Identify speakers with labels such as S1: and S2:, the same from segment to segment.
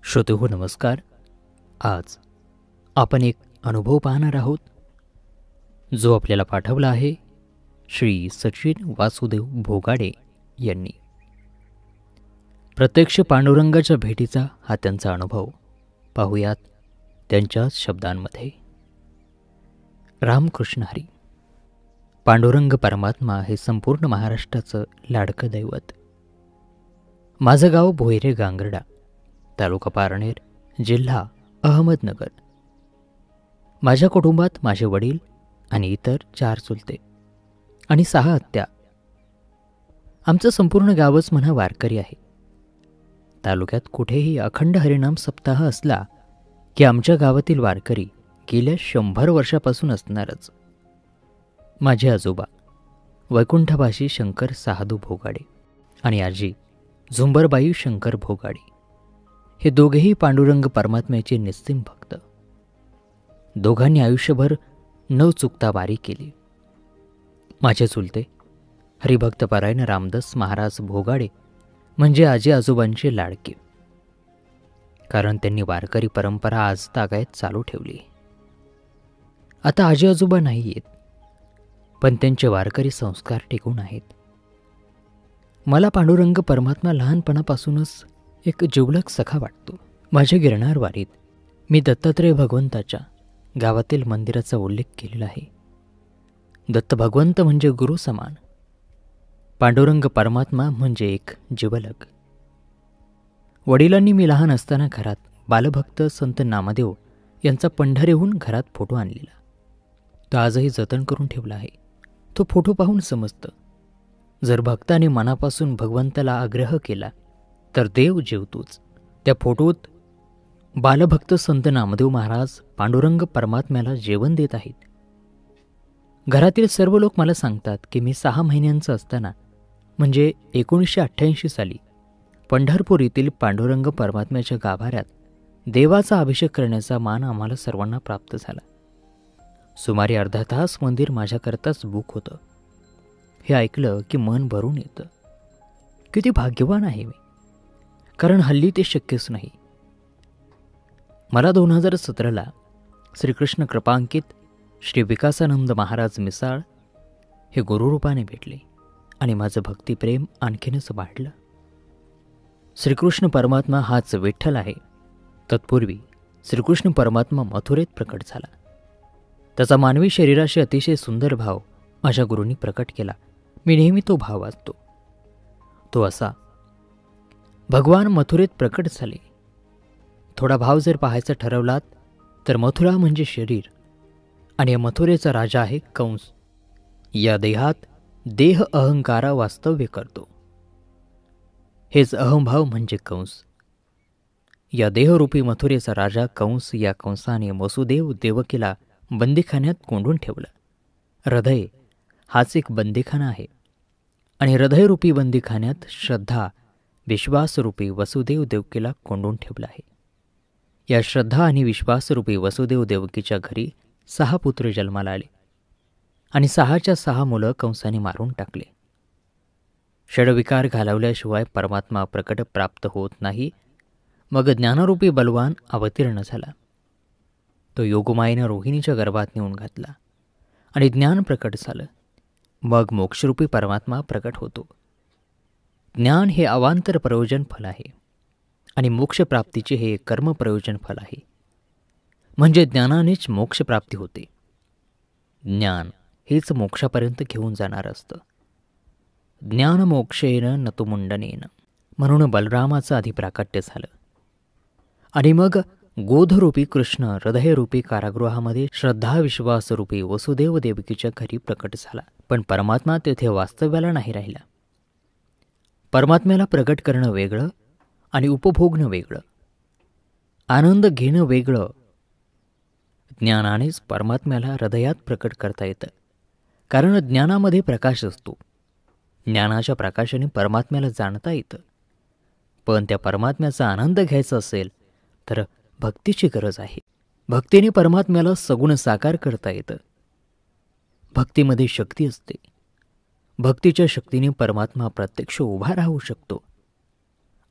S1: श्रोतेहो नमस्कार. आज आपण एक अनुभव पाहणार आहोत जो आपल्याला पाठवला आहे श्री सचिन वासुदेव भोगाडे यांनी. प्रत्यक्ष पांडुरंगाच्या भेटीचा हा त्यांचा अनुभव. पाहूयात त्यांच्याच शब्दांमध्ये. रामकृष्ण हरी. पांडुरंग परमात्मा हे संपूर्ण महाराष्ट्राचं लाडकं दैवत. माझं गाव भोयरे गांगर्डा, तालुका पारनेर, जिल्हा अहमदनगर. माझ्या कुटुंबात माझे वडील आणि इतर 4 चुलते आणि 6 आत्या. आमचं संपूर्ण गावच म्हणा वारकरी आहे. तालुक्यात कुठेही अखंड हरिनाम सप्ताह असला की आमच्या गावातील वारकरी गेल्या 100 वर्षापासून असणारच. माझे आजोबा वैकुंठवासी शंकर साधू भोगाडे आणि आजी झुंबरबाई शंकर भोगाडे हे दोघेही पांडुरंग परमात्म्याचे निस्सीम भक्त. दोघांनी आयुष्यभर न चुकता वारी केली. माझे चुलते हरिभक्तपरायण रामदास महाराज भोगाडे म्हणजे आजी आजोबांचे लाडके, कारण त्यांनी वारकरी परंपरा आज तागायत चालू ठेवली. आता आजी आजोबा नाही आहेत, पण त्यांचे वारकरी संस्कार टिकून आहेत. मला पांडुरंग परमात्मा लहानपणापासूनच एक जिवलग सखा वाटतो. माझ्या गिरनार वारीत मी दत्तात्रय भगवंताच्या गावातील मंदिराचा उल्लेख केलेला आहे. दत्त भगवंत म्हणजे गुरु समान, पांडुरंग परमात्मा म्हणजे एक जिवलग. वडिलांनी मी लहान असताना घरात बालभक्त संत नामदेव यांचा पंढरीहून घरात फोटो आणलेला. तो आजही जतन करून ठेवला आहे. तो फोटो पाहून समजतं, जर भक्ताने मनापासून भगवंताला आग्रह केला तर देव जेवतोच. त्या फोटोत बालभक्त संत नामदेव महाराज पांडुरंग परमात्म्याला जेवण देत आहेत. घरातील सर्व लोक मला सांगतात की मी 6 महिन्यांचं असताना म्हणजे 1988 साली पंढरपूर येथील पांडुरंग परमात्म्याच्या गाभाऱ्यात देवाचा अभिषेक करण्याचा मान आम्हाला सर्वांना प्राप्त झाला. सुमारे अर्धा तास मंदिर माझ्याकरताच बुक होतं. हे ऐकलं की मन भरून येतं. किती भाग्यवान आहे मी, कारण हल्ली ते शक्यच नाही. मला 2017ला श्रीकृष्ण कृपांकित श्री विकासानंद महाराज मिसाळ हे गुरुरूपाने भेटले आणि माझं भक्तिप्रेम आणखीनच वाढलं. श्रीकृष्ण परमात्मा हाच विठ्ठल आहे. तत्पूर्वी श्रीकृष्ण परमात्मा मथुरेत प्रकट झाला. त्याचा मानवी शरीराशी अतिशय सुंदर भाव माझ्या गुरूंनी प्रकट केला. मी नेहमी तो भाव वाचतो. तो असा: भगवान मथुरेत प्रकट झाले. थोडा भाव जर पाहायचा ठरवलात तर मथुरा म्हणजे शरीर आणि या मथुरेचा राजा आहे कंस. या देहात देह अहंकारा वास्तव्य करतो. हेच अहंभाव म्हणजे कंस. या देहरूपी मथुरेचा राजा कंस, या कंसाने वसुदेव देवकीला बंदीखान्यात कोंडून ठेवलं. हृदय हाच एक बंदीखाना आहे आणि हृदयरूपी बंदीखान्यात श्रद्धा विश्वासरूपी वसुदेव देवकीला कोंडून ठेवलं आहे. या श्रद्धा आणि विश्वासरूपी वसुदेव देवकीच्या घरी 6 पुत्र जन्माला आले आणि 6च्या 6 मुलं कंसाने मारून टाकले. षडविकार घालवल्याशिवाय परमात्मा प्रकट प्राप्त होत नाही. मग ज्ञानरूपी बलवान अवतीर्ण झाला. तो योगमायेनं रोहिणीच्या गर्भात नेऊन घातला आणि ज्ञान प्रकट झालं. मग मोक्षरूपी परमात्मा प्रकट होतो. ज्ञान हे अवांतर प्रयोजन फल आहे आणि मोक्षप्राप्तीचे हे कर्म प्रयोजन फल आहे. म्हणजे ज्ञानानेच मोक्षप्राप्ती होते. ज्ञान हेच मोक्षापर्यंत घेऊन जाणार असतं. ज्ञान मोक्षेन नतुमुंडनेन म्हणून बलरामाचं आधी प्राकट्य झालं आणि मग गोधरूपी कृष्ण हृदयरूपी कारागृहामध्ये श्रद्धा विश्वासरूपी वसुदेव देवकीच्या घरी प्रकट झाला. पण परमात्मा तेथे वास्तव्याला नाही राहिला. परमात्म्याला प्रकट करणं वेगळं आणि उपभोगणं वेगळं, आनंद घेणं वेगळं. ज्ञानानेच परमात्म्याला हृदयात प्रकट करता येतं, कारण ज्ञानामध्ये प्रकाश असतो. ज्ञानाच्या प्रकाशाने परमात्म्याला जाणता येतं. पण त्या परमात्म्याचा आनंद घ्यायचा असेल तर भक्तीची गरज आहे. भक्तीने परमात्म्याला सगुण साकार करता येतं. भक्तीमध्ये शक्ती असते. भक्तीच्या शक्तीने परमात्मा प्रत्यक्ष उभा राहू शकतो,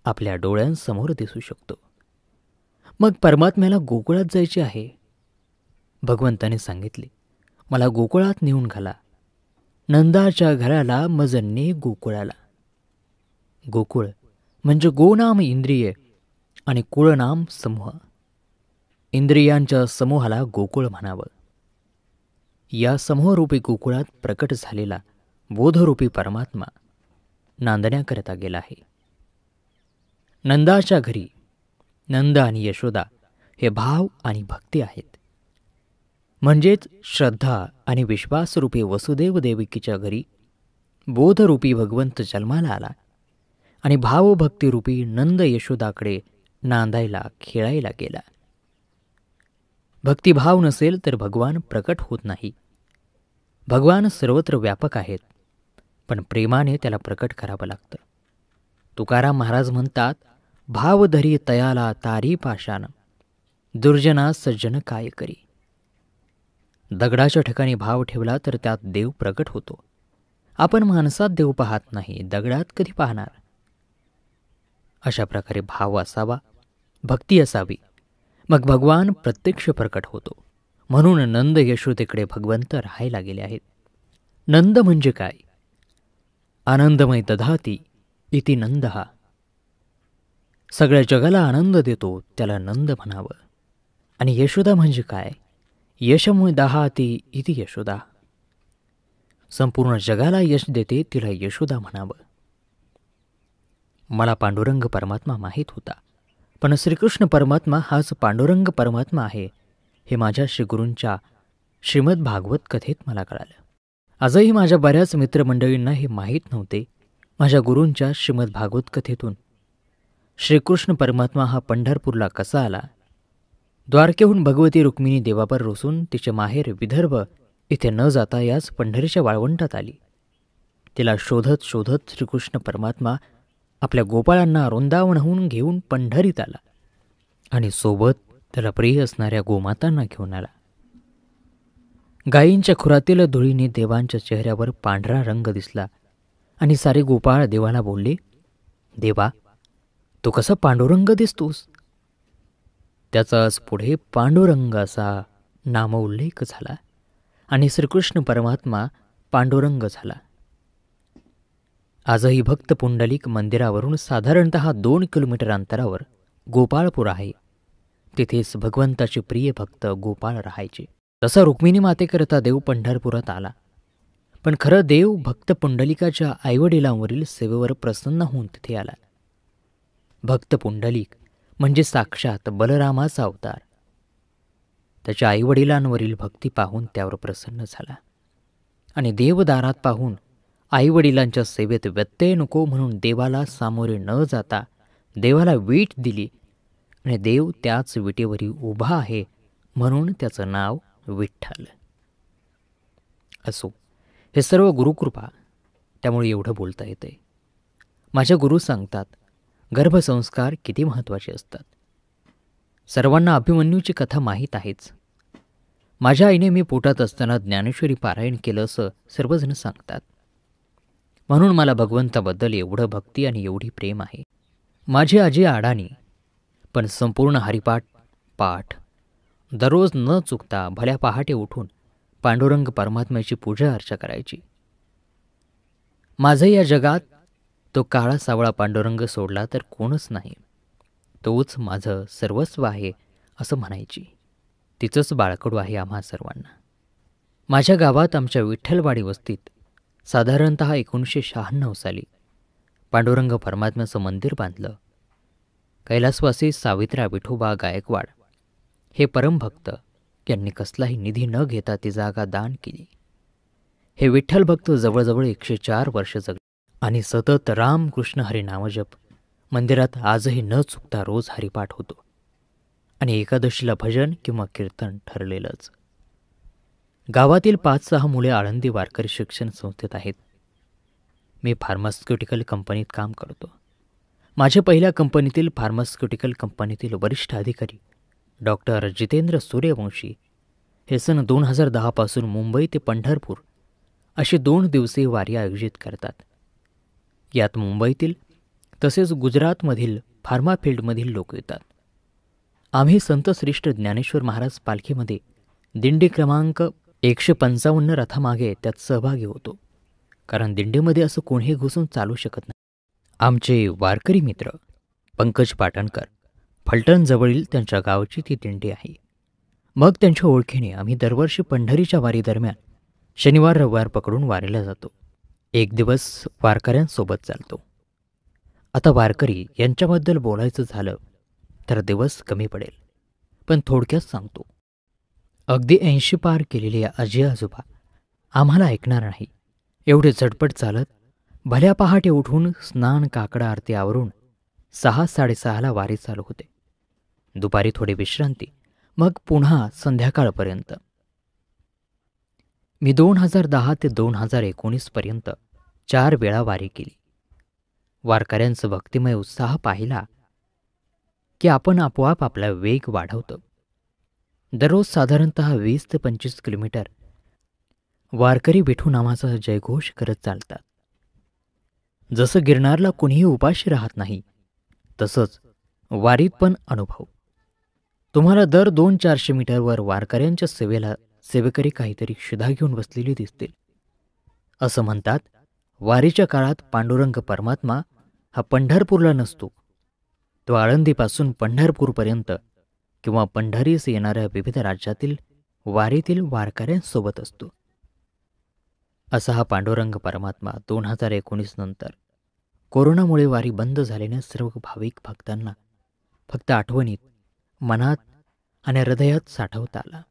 S1: आपल्या डोळ्यांसमोर दिसू शकतो. मग परमात्म्याला गोकुळात जायचे आहे. भगवंताने सांगितले, मला गोकुळात नेऊन घाला. नंदाच्या घराला मजन्ने गोकुळाला. गोकुळ म्हणजे गोनाम इंद्रिय आणि कुळनाम समूह. इंद्रियांच्या समूहाला गोकुळ म्हणावं. या समूहरूपी गोकुळात प्रकट झालेला बोधरूपी परमात्मा नांदण्याकरता गेला आहे. नंदाच्या घरी नंद आणि यशोदा हे भाव आणि भक्ती आहेत. म्हणजेच श्रद्धा आणि विश्वासरूपी वसुदेव देवकीच्या घरी बोधरूपी भगवंत जन्माला आला आणि भावभक्तिरूपी नंद यशोदाकडे नांदायला खेळायला गेला. भक्तिभाव नसेल तर भगवान प्रकट होत नाही. भगवान सर्वत्र व्यापक आहेत, पण प्रेमाने त्याला प्रकट करावं लागतं. तुकाराम महाराज म्हणतात, भाव धरी तयाला तारी पाशान, दुर्जना सज्जन काय करी. दगडाच्या ठिकाणी भाव ठेवला तर त्यात देव प्रकट होतो. आपण माणसात देव पाहत नाही, दगडात कधी पाहणार. अशा प्रकारे भाव असावा, भक्ती असावी, मग भगवान प्रत्यक्ष प्रकट होतो. म्हणून नंद यशोदेकडे भगवंत राहायला गेले आहेत. नंद म्हणजे काय? आनंदमय दधाती इति नंद हा. सगळ्या जगाला आनंद देतो त्याला नंद म्हणावं. आणि यशोदा म्हणजे काय? यशमय दहाती इति यशोदा. संपूर्ण जगाला यश देते तिला यशोदा म्हणावं. मला पांडुरंग परमात्मा माहीत होता, पण श्रीकृष्ण परमात्मा हाच पांडुरंग परमात्मा आहे हे माझ्या श्रीगुरूंच्या श्रीमद भागवत कथेत मला कळालं. आजही माझ्या बऱ्याच मित्रमंडळींना हे माहीत नव्हते. माझ्या गुरूंच्या श्रीमद भागवत कथेतून श्रीकृष्ण परमात्मा हा पंढरपूरला कसा आला, द्वारकेहून भगवती रुक्मिणी देवावर रोसून तिचे माहेर विदर्भ इथे न जाता याच पंढरीच्या वाळवंटात आली. तिला शोधत शोधत श्रीकृष्ण परमात्मा आपल्या गोपाळांना वृंदावनहून घेऊन पंढरीत आला आणि सोबत त्याला प्रिय असणाऱ्या गोमातांना घेऊन आला. गायींच्या खुरातील धुळीने देवांच्या चेहऱ्यावर पांढरा रंग दिसला आणि सारे गोपाळ देवाला बोलले, देवा, तू कसा पांडुरंग दिसतोस? त्याचाच पुढे पांडुरंग असा नामोल्लेख झाला आणि श्रीकृष्ण परमात्मा पांडुरंग झाला. आजही भक्त पुंडलिक मंदिरावरून साधारणतः 2 किलोमीटर अंतरावर गोपाळपूर आहे. तिथेच भगवंताचे प्रिय भक्त गोपाळ राहायचे. तसा रुक्मिणी मातेकरता देव पंढरपुरात आला. पण खरं देव भक्त पुंडलिकाच्या आईवडिलांवरील सेवेवर प्रसन्न होऊन तिथे आला. भक्त पुंडलिक म्हणजे साक्षात बलरामाचा अवतार. त्याच्या आईवडिलांवरील भक्ती पाहून त्यावर प्रसन्न झाला आणि देवदारात पाहून आईवडिलांच्या सेवेत व्यत्यय नको म्हणून देवाला सामोरे न जाता देवाला वीट दिली आणि देव त्याच विटेवरी उभा आहे म्हणून त्याचं नाव विठ्ठल. असो, हे सर्व गुरुकृपा, त्यामुळे एवढं बोलता येतंय. माझ्या गुरु सांगतात, गर्भसंस्कार किती महत्त्वाचे असतात. सर्वांना अभिमन्यूची कथा माहीत आहेच. माझ्या आईने मी पोटात असताना ज्ञानेश्वरी पारायण केलं असं सर्वजण सांगतात. म्हणून मला भगवंताबद्दल एवढं भक्ती आणि एवढी प्रेम आहे. माझी आजी अडाणी, पण संपूर्ण हरिपाठ पाठ दररोज न चुकता भल्या पहाटे उठून पांडुरंग परमात्म्याची पूजा अर्चा करायची. माझं या जगात तो काळा सावळा पांडुरंग सोडला तर कोणच नाही, तोच माझं सर्वस्व आहे असं म्हणायची. तिचंच बाळकडू आहे आम्हा सर्वांना. माझ्या गावात आमच्या विठ्ठलवाडी वस्तीत साधारणतः 1996 साली पांडुरंग परमात्म्याचं मंदिर बांधलं. कैलासवासी सावित्रा विठोबा गायकवाड हे परमभक्त यांनी कसलाही निधी न घेता ती जागा दान केली. हे विठ्ठल भक्त जवळजवळ 104 वर्ष जगले आणि सतत राम कृष्ण हरी नामजप मंदिरात आजही न चुकता रोज हरिपाठ होतो आणि एकादशीला भजन किंवा कीर्तन ठरलेलंच. गावातील 5-6 मुले आळंदी वारकरी शिक्षण संस्थेत आहेत. मी फार्मास्युटिकल कंपनीत काम करतो. माझ्या पहिल्या कंपनीतील फार्मास्युटिकल कंपनीतील वरिष्ठ अधिकारी डॉक्टर जितेंद्र सूर्यवंशी हे सन 2010 पासून मुंबई ते पंढरपूर अशी 2 दिवसीय वारी आयोजित करतात. यात मुंबईतील तसेच गुजरातमधील फार्मा फील्डमधील लोक येतात. आम्ही संत श्रेष्ठ ज्ञानेश्वर महाराज पालखीमध्ये दिंडी क्रमांक 155 रथामागे त्यात सहभागी होतो. कारण दिंडीमध्ये असं कोणीही घुसून चालू शकत नाही. आमचे वारकरी मित्र पंकज पाटणकर फलटणजवळील त्यांच्या गावची ती दिंडी आहे. मग त्यांच्या ओळखीने आम्ही दरवर्षी पंढरीच्या वारीदरम्यान शनिवार रविवार पकडून वारीला जातो. एक दिवस वारकऱ्यांसोबत चालतो. आता वारकरी यांच्याबद्दल बोलायचं झालं तर दिवस कमी पडेल, पण थोडक्यात सांगतो. अगदी 80 पार केलेले आजी आजोबा आम्हाला ऐकणार नाही एवढे झटपट चालत भल्या पहाटे उठून स्नान काकडा आरती आवरून 6-6:30 वारी चालू होते. दुपारी थोडी विश्रांती, मग पुन्हा संध्याकाळपर्यंत. मी 2010 ते 2019 पर्यंत 4 वेळा वारी केली. वारकऱ्यांचं भक्तिमय उत्साह पाहिला की आपण आपोआप आपला वेग वाढवतो. दररोज साधारणतः 20 ते 25 किलोमीटर वारकरी विठू नामाचा जयघोष करत चालतात. जसं गिरनारला कुणीही उपाशी राहत नाही, तसंच वारीत पण अनुभव. तुम्हाला दर 200-400 मीटरवर वारकऱ्यांच्या सेवेला सेवेकरी काहीतरी शिधा घेऊन बसलेली दिसतील. असं म्हणतात, वारीच्या काळात पांडुरंग परमात्मा हा पंढरपूरला नसतो. तो आळंदीपासून पंढरपूरपर्यंत किंवा पंढरीस येणाऱ्या विविध राज्यातील वारीतील वारकऱ्यांसोबत असतो. असा हा पांडुरंग परमात्मा 2019 नंतर कोरोनामुळे वारी बंद झालेल्या सर्व भाविक भक्तांना फक्त आठवणीत, मनात आणि हृदयात साठवता आला.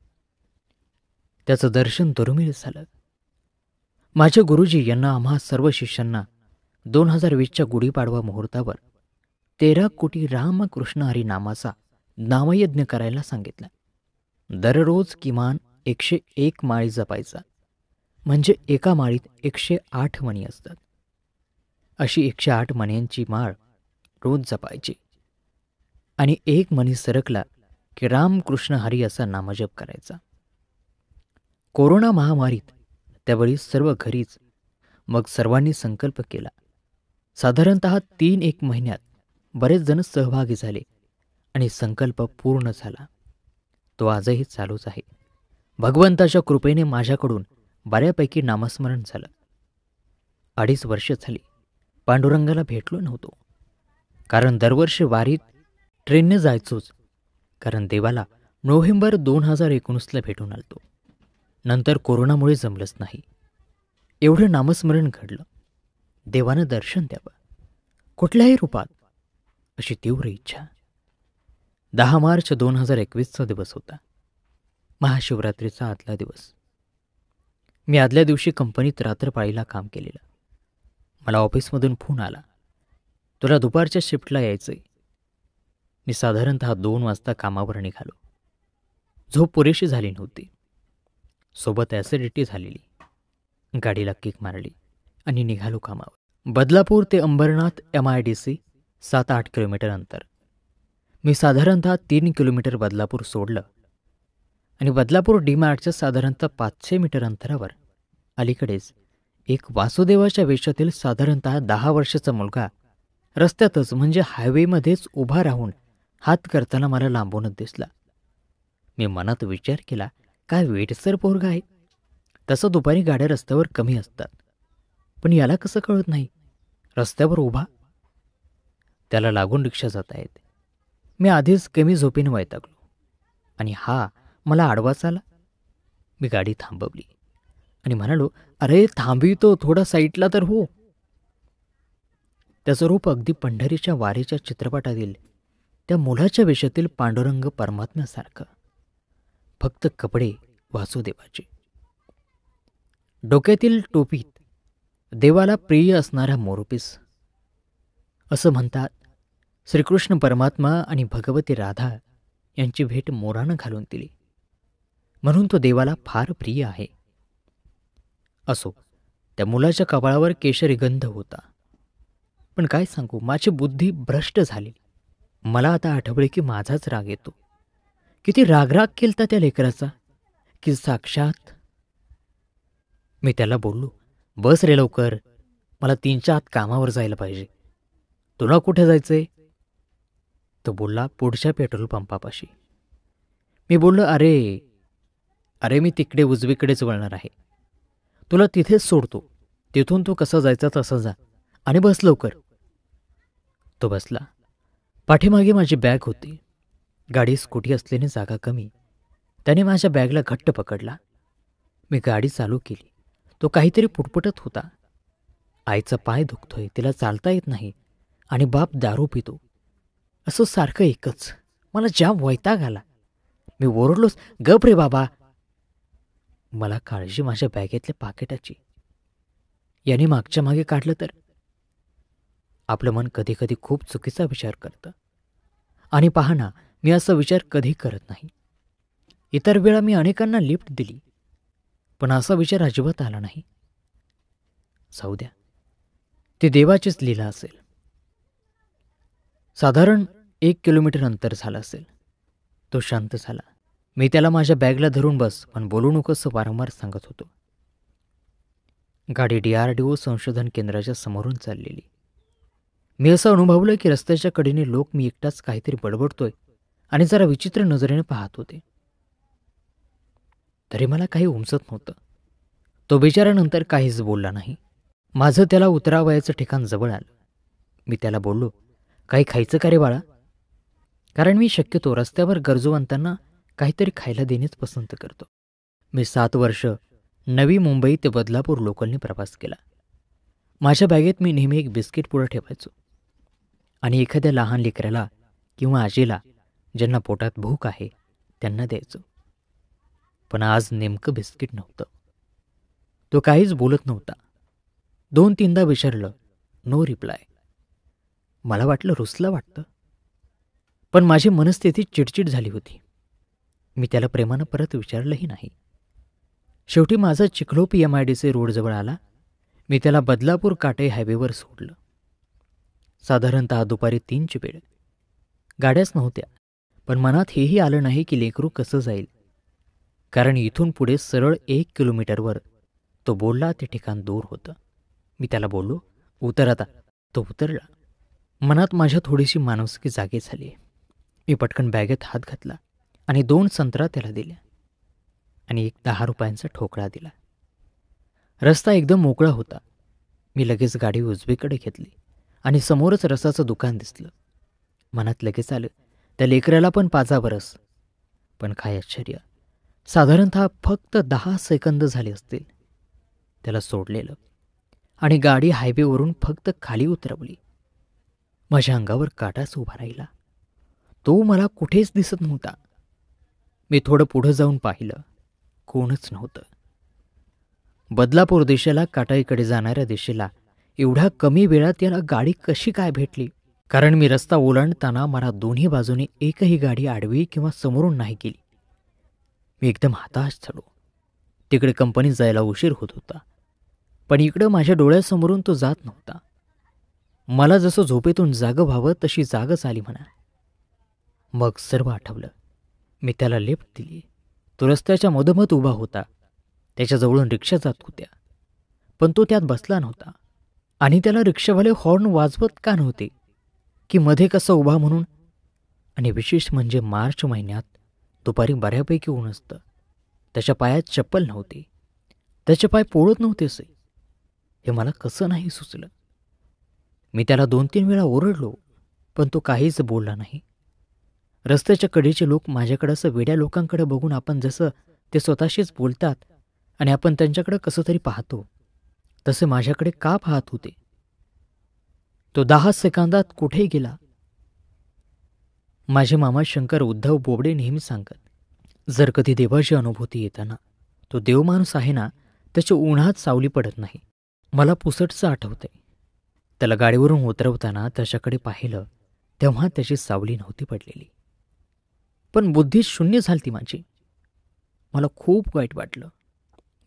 S1: त्याचं दर्शन दुर्मिळ झालं. माझे गुरुजी यांना आम्हा सर्व शिष्यांना 2020च्या गुढीपाडवा मुहूर्तावर 13 कोटी रामकृष्ण हरी नामाचा नामयज्ञ करायला सांगितला. दररोज किमान 101 माळी जपायचा, म्हणजे एका माळीत 108 मणी असतात. अशी 108 मण्यांची माळ रोज जपायची आणि एक मणी सरकला की रामकृष्ण हरी असा नामजप करायचा. कोरोना महामारीत त्यावेळी सर्व घरीच. मग सर्वांनी संकल्प केला. साधारणतः 3-1 महिन्यात बरेच जण सहभागी झाले आणि संकल्प पूर्ण झाला. तो आजही चालूच आहे. भगवंताच्या कृपेने माझ्याकडून बऱ्यापैकी नामस्मरण झालं. 2.5 वर्ष झाली पांडुरंगाला भेटलो नव्हतो. कारण दरवर्षी वारीत ट्रेनने जायचोच. कारण देवाला नोव्हेंबर 2019ला भेटून आलतो. नंतर कोरोनामुळे जमलंच नाही. एवढं नामस्मरण घडलं. देवानं दर्शन द्यावं कुठल्याही रूपात, अशी तीव्र इच्छा. 10 मार्च 2021चा दिवस होता. महाशिवरात्रीचा आदला दिवस. मी आदल्या दिवशी कंपनीत रात्रपाळीला काम केलेलं. मला ऑफिसमधून फोन आला, तुला दुपारच्या शिफ्टला यायचंय. मी साधारणतः 2 वाजता कामावर निघालो. झोप पुरेशी झाली नव्हती. सोबत ॲसिडिटी झालेली. गाडीला किक मारली आणि निघालो कामावर. बदलापूर ते अंबरनाथ MIDC 7-8 किलोमीटर अंतर. मी साधारणतः 3 किलोमीटर बदलापूर सोडलं आणि बदलापूर डीमार्टच्या साधारणतः 500 मीटर अंतरावर अलीकडेच एक वासुदेवाच्या वेशातील साधारणतः 10 वर्षाचा मुलगा रस्त्यातच म्हणजे हायवेमध्येच उभा राहून हात करताना मला लांबूनच दिसला. मी मनात विचार केला, काय वेटसर पोरगा आहे. तसं दुपारी गाड्या रस्त्यावर कमी असतात, पण याला कसं कळत नाही, रस्त्यावर उभा. त्याला लागून रिक्षा जाता येते. मी आधीच कमी झोपेने वैतागलो आणि हा मला आडवाच आला. मी गाडी थांबवली आणि म्हणालो, अरे थांबवितो, थोडा साईटला तर हो. त्याचं रूप अगदी पंढरीच्या वारीच्या चित्रपटातील त्या मुलाच्या वेशातील पांडुरंग परमात्म्यासारखं, फक्त कपडे वासुदेवाचे. डोक्यातील टोपीत देवाला प्रिय असणारा मोरपीस. असं म्हणतात, श्रीकृष्ण परमात्मा आणि भगवती राधा यांची भेट मोरानं घालून दिली, म्हणून तो देवाला फार प्रिय आहे. असो, त्या मुलाच्या कपाळावर केशरी गंध होता. पण काय सांगू, माझी बुद्धी भ्रष्ट झाली. मला आता आठवले की माझाच राग येतो. किती रागराग केलता त्या लेकराचा, की साक्षात. मी त्याला बोललो, बस रे लवकर, मला 3च्या आत कामावर जायला पाहिजे. तुला कुठे जायचंय? तो बोलला, पुढच्या पेट्रोल पंपापाशी. मी बोललो, अरे अरे मी तिकडे उजवीकडेच वळणार आहे. तुला तिथेच सोडतो. तिथून तू कसं जायचं तसं जा आणि बस लवकर. तो बसला. पाठीमागे माझी बॅग होती. गाडी स्कूटी असल्याने जागा कमी. त्याने माझ्या बॅगला घट्ट पकडला. मी गाडी चालू केली. तो काहीतरी पुटपुटत होता. आईचा पाय दुखतोय, तिला चालता येत नाही आणि बाप दारू पितो. असं सारखं एकच. मला जाम वैताग आला. मी ओरडलोच, गप रे बाबा. मला काळजी माझ्या बॅगेतल्या पाकिटाची. याने मागच्या मागे काढलं तर. आपलं मन कधी कधी खूप चुकीचा विचार करतं. आणि पहा ना, मी असा विचार कधी करत नाही. इतर वेळा मी अनेकांना लिफ्ट दिली, पण असा विचार अजिबात आला नाही. जाऊ द्या, ती देवाचीच लीला असेल. साधारण 1 किलोमीटर अंतर झालं असेल. तो शांत झाला. मी त्याला माझ्या बॅगला धरून बस, पण बोलू नकोस वारंवार सांगत होतो. गाडी DRDO संशोधन केंद्राच्या समोरून चाललेली. मी असं अनुभवलं की रस्त्याच्या कडेने लोक मी एकटाच काहीतरी बडबडतोय आणि जरा विचित्र नजरेने पाहत होते. तरी मला काही उमजत नव्हतं. तो बिचारानंतर काहीच बोलला नाही. माझं त्याला उतरावयाचं ठिकाण जवळ आलं. मी त्याला बोललो, काही खायचं का रे बाळा? कारण मी शक्यतो रस्त्यावर गरजूवंतांना काहीतरी खायला देणेच पसंत करतो. मी 7 वर्ष नवी मुंबई ते बदलापूर लोकलने प्रवास केला. माझ्या बॅगेत मी नेहमी एक बिस्किट पुढं ठेवायचो आणि एखाद्या लहान लेकराला किंवा आजीला ज्यांना पोटात भूक आहे त्यांना द्यायचो. पण आज नेमकं बिस्किट नव्हतं. तो काहीच बोलत नव्हता. 2-3दा विचारलं, नो रिप्लाय. मला वाटलं रुसला वाटतं, पण माझी मनस्थिती चिडचिड झाली होती. मी त्याला प्रेमानं परत विचारलंही नाही. शेवटी माझा चिखलोपी MIDC रोडजवळ आला. मी त्याला बदलापूर काटे हायवेवर सोडलं. साधारणतः दुपारी 3ची वेळ. गाड्याच नव्हत्या, पण मनात हेही आलं नाही की लेकरू कसं जाईल. कारण इथून पुढे सरळ 1 किलोमीटरवर तो बोलला ते ठिकाण दूर होतं. मी त्याला बोललो, उतर आता. तो उतरला. मनात माझ्या थोडीशी मानसिकी जागी झाली. मी पटकन बॅगेत हात घातला आणि 2 संत्रा त्याला दिल्या आणि एक 10 रुपयांचा ठोकळा दिला. रस्ता एकदम मोकळा होता. मी लगेच गाडी उजवीकडे घेतली आणि समोरच रसाचं दुकान दिसलं. मनात लगेच आलं, त्या लेकराला पण पाजा बरस. पण काय आश्चर्य, साधारणतः फक्त 10 सेकंद झाले असतील त्याला सोडलेलं आणि गाडी हायवेवरून फक्त खाली उतरवली. माझ्या अंगावर काटाच उभा राहिला. तो मला कुठेच दिसत नव्हता. मी थोडं पुढं जाऊन पाहिलं, कोणच नव्हतं. बदलापूर दिशेला काटाईकडे जाणाऱ्या दिशेला एवढ्या कमी वेळात याला गाडी कशी काय भेटली? कारण मी रस्ता ओलांडताना मला दोन्ही बाजूने एकही गाडी आडवी किंवा समोरून नाही गेली. मी एकदम हताश झालो. तिकडे कंपनीत जायला उशीर होत होता, पण इकडं माझ्या डोळ्यासमोरून तो जात नव्हता. मला जसं झोपेतून जागं व्हावं तशी जागच आली म्हणा. मग सर्व आठवलं. मी त्याला लिफ्ट दिली. तो रस्त्याच्या मधोमध उभा होता. त्याच्याजवळून रिक्षा जात होत्या, पण तो त्यात बसला नव्हता. आणि त्याला रिक्षावाले हॉर्न वाजवत का नव्हते की मध्ये कसा उभा म्हणून? आणि विशेष म्हणजे मार्च महिन्यात दुपारी बऱ्यापैकी ऊन असतं. त्याच्या पायात चप्पल नव्हती. त्याचे पाय पोळत नव्हते असे. हे मला कसं नाही सुचलं. मी त्याला 2-3 वेळा ओरडलो, पण तो काहीच बोलला नाही. रस्त्याच्या कडेचे लोक माझ्याकडे असं वेड्या लोकांकडे बघून आपण जसं ते स्वतःशीच बोलतात आणि आपण त्यांच्याकडे कसं तरी पाहतो, तसे माझ्याकडे का पाहत होते? तो 10 सेकंदात कुठे गेला? माझे मामा शंकर उद्धव बोबडे नेहमी सांगत, जर कधी देवाची अनुभूती येताना तो देवमाणूस आहे ना, त्याच्या उन्हात सावली पडत नाही. मला पुसटचं आठवतंय. त्याला गाडीवरून उतरवताना त्याच्याकडे पाहिलं तेव्हा त्याची सावली नव्हती पडलेली, पण बुद्धी शून्य झालती माझी. मला खूप वाईट वाटलं.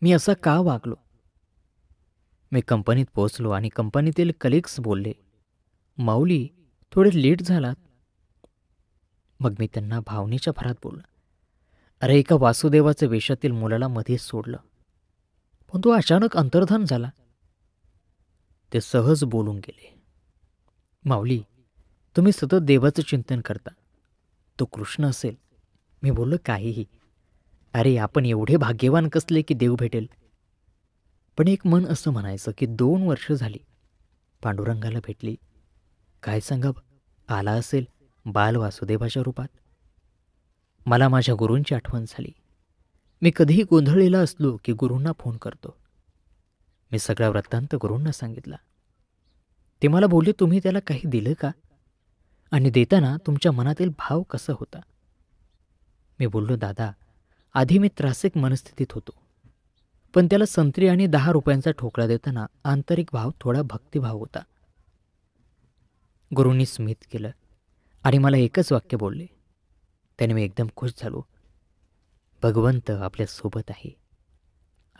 S1: मी असा का वागलो? मी कंपनीत पोचलो आणि कंपनीतील कलिग्स बोलले, माऊली थोडे लेट झालात. मग मी त्यांना भावनेच्या भरात बोललो, अरे एका वासुदेवाच्या वेशातील मुलाला मध्येच सोडलं, पण तो अचानक अंतर्धान झाला. ते सहज बोलून गेले, माऊली तुम्ही सतत देवाचं चिंतन करता. तो कृष्ण असेल. मी बोललो, काहीही. अरे, आपण एवढे भाग्यवान कसले की देव भेटेल. पण एक मन असं म्हणायचं की 2 वर्ष झाली पांडुरंगाला भेटली. काय सांगावं, आला असेल बाल वासुदेवाच्या रूपात. मला माझ्या गुरूंची आठवण झाली. मी कधीही गोंधळलेला असलो की गुरूंना फोन करतो. मी सगळा वृत्तांत गुरूंना सांगितला. ते मला बोलले, तुम्ही त्याला काही दिलं का? आणि देताना तुमच्या मनातील भाव कसा होता? मी बोललो, दादा, आधी मी त्रासिक मनस्थितीत होतो. पण त्याला संत्री आणि 10 रुपयांचा ठोकळा देताना आंतरिक भाव थोडा भक्तिभाव होता. गुरूंनी स्मित केलं आणि मला एकच वाक्य बोलले. त्याने मी एकदम खुश झालो. भगवंत आपल्या सोबत आहे.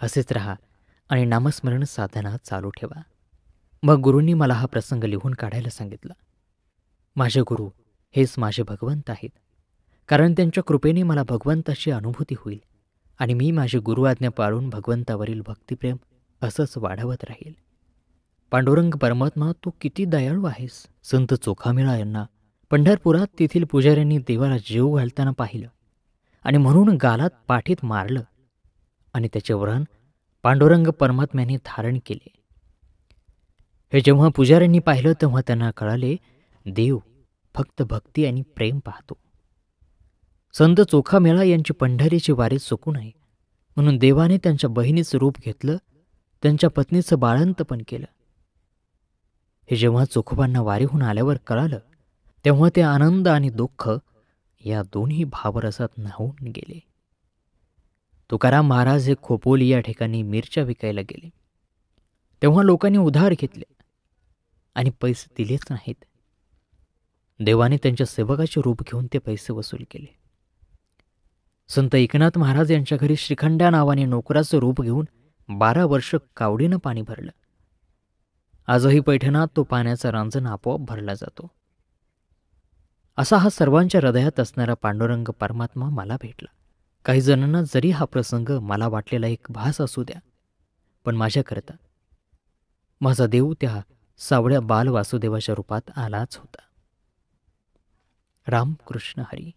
S1: असेच राहा आणि नामस्मरण साधना चालू ठेवा. मग गुरूंनी मला हा प्रसंग लिहून काढायला सांगितला. माझे गुरु हेच माझे भगवंत आहेत. कारण त्यांच्या कृपेने मला भगवंताची अनुभूती होईल आणि मी माझी गुरु आज्ञा पाळून भगवंतावरील भक्तिप्रेम असंच वाढवत राहील. पांडुरंग परमात्मा, तू किती दयाळू आहेस. संत चोखामेळा यांना पंढरपुरात तेथील पुजाऱ्यांनी देवाला जीव घालताना पाहिलं आणि म्हणून गालात पाठीत मारलं आणि त्याचे वरण पांडुरंग परमात्म्याने धारण केले. हे जेव्हा पुजाऱ्यांनी पाहिलं तेव्हा त्यांना कळाले, देव फक्त भक्ती आणि प्रेम पाहतो. संत चोखामेळा यांची पंढरीची वारी चुकू नये म्हणून देवाने त्यांच्या बहिणीचं रूप घेतलं, त्यांच्या पत्नीचं बाळंतपण केलं. हे जेव्हा चोखोबांना वारीहून आल्यावर कळालं तेव्हा ते आनंद आणि दुःख या दोन्ही भावरसात न्हावून गेले. तुकाराम महाराज हे खोपोली या ठिकाणी मिरच्या विकायला गेले. तेव्हा लोकांनी उधार घेतले आणि पैसे दिलेच नाहीत. देवाने त्यांच्या सेवकाचे रूप घेऊन ते पैसे वसूल केले. संत एकनाथ महाराज यांच्या घरी श्रीखंड्या नावाने नोकराचं रूप घेऊन 12 वर्ष कावडीनं पाणी भरलं. आजही पैठणात तो पाण्याचा रांजण आपोआप भरला जातो. असा हा सर्वांच्या हृदयात असणारा पांडुरंग परमात्मा मला भेटला. काही जणांना जरी हा प्रसंग मला वाटलेला एक भास असू द्या, पण माझ्याकरता माझा देव त्या सावळ्या बाल वासुदेवाच्या रूपात आलाच होता. राम कृष्ण हरी.